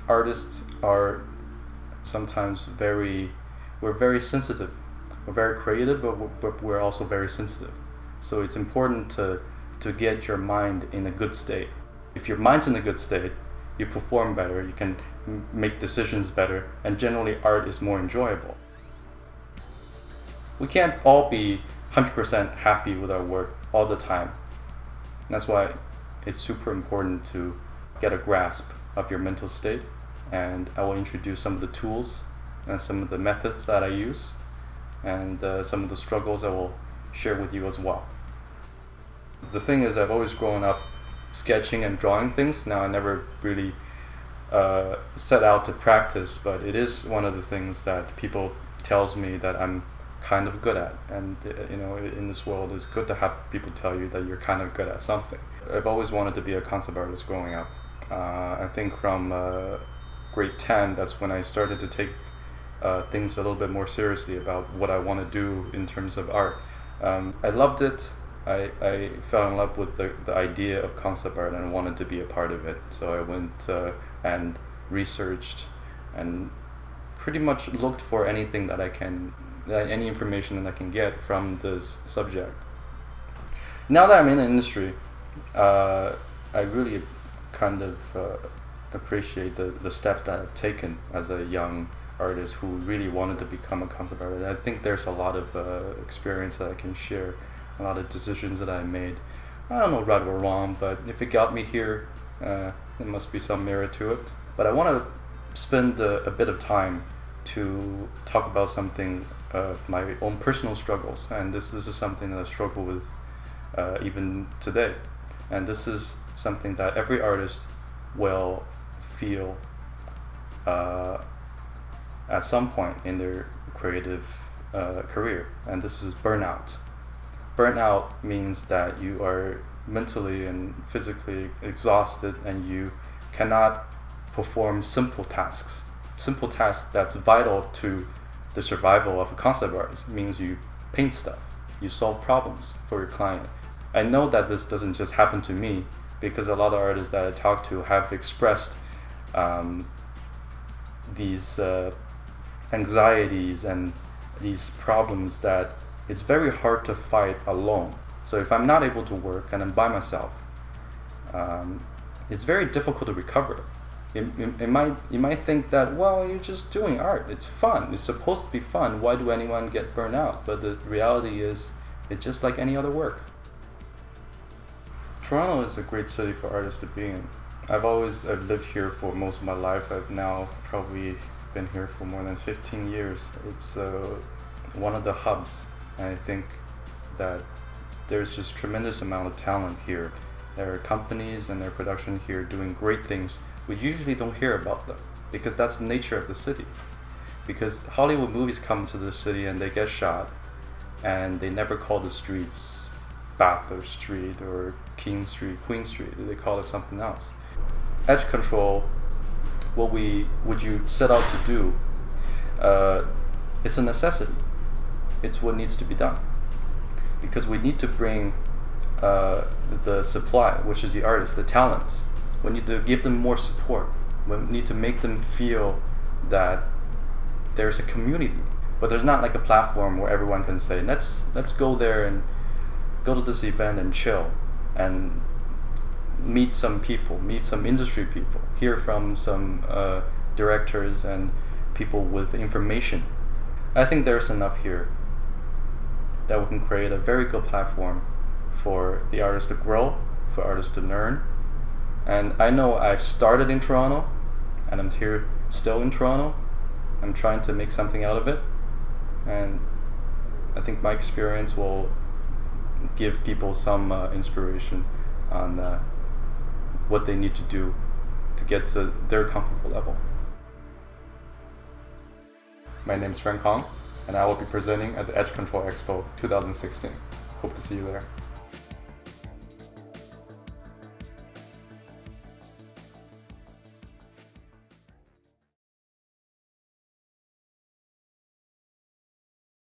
artists are sometimes we're very sensitive. We're very creative, but we're also very sensitive. So it's important to get your mind in a good state. If your mind's in a good state, you perform better, you can make decisions better, and generally art is more enjoyable. We can't all be 100% happy with our work all the time. That's why it's super important to get a grasp of your mental state, and I will introduce some of the tools and some of the methods that I use, and some of the struggles I will share with you as well. The thing is, I've always grown up sketching and drawing things. Now I never really set out to practice, but it is one of the things that people tells me that I'm kind of good at, and in this world it's good to have people tell you that you're kind of good at something. I've always wanted to be a concept artist growing up. I think from grade 10, that's when I started to take things a little bit more seriously about what I want to do in terms of art. I loved it. I fell in love with the idea of concept art and wanted to be a part of it. So I went and researched and pretty much looked for anything that any information that I can get from this subject. Now that I'm in the industry, I really kind of appreciate the steps that I've taken as a young artist who really wanted to become a concept artist. I think there's a lot of experience that I can share, a lot of decisions that I made. I don't know right or wrong, but if it got me here, there must be some merit to it. But I want to spend a bit of time to talk about something of my own personal struggles, and this is something that I struggle with even today. And this is something that every artist will feel at some point in their creative career, and this is burnout. Burnout means that you are mentally and physically exhausted and you cannot perform simple tasks. Simple tasks that's vital to the survival of a concept artist. It means you paint stuff, you solve problems for your client. I know that this doesn't just happen to me, because a lot of artists that I talk to have expressed these anxieties and these problems that it's very hard to fight alone. So if I'm not able to work and I'm by myself, it's very difficult to recover. You might think that, well, you're just doing art, it's fun, it's supposed to be fun, why do anyone get burned out? But the reality is, it's just like any other work. Toronto is a great city for artists to be in. I've lived here for most of my life. I've now probably been here for more than 15 years. It's one of the hubs, and I think that there's just tremendous amount of talent here. There are companies and their production here doing great things. We usually don't hear about them because that's the nature of the city. Because Hollywood movies come to the city and they get shot, and they never call the streets Bathurst Street or King Street, Queen Street. They call it something else. Edge Control, what you set out to do, it's a necessity. It's what needs to be done. Because we need to bring the supply, which is the artists, the talents. We need to give them more support. We need to make them feel that there's a community. But there's not like a platform where everyone can say, let's go there and go to this event and chill and meet some people, meet some industry people, hear from some directors and people with information. I think there's enough here that we can create a very good platform for the artists to grow, for artists to learn. And I know I've started in Toronto, and I'm here still in Toronto. I'm trying to make something out of it, and I think my experience will give people some inspiration on what they need to do to get to their comfortable level. My name is Frank Hong, and I will be presenting at the Edge Control Expo 2016. Hope to see you there.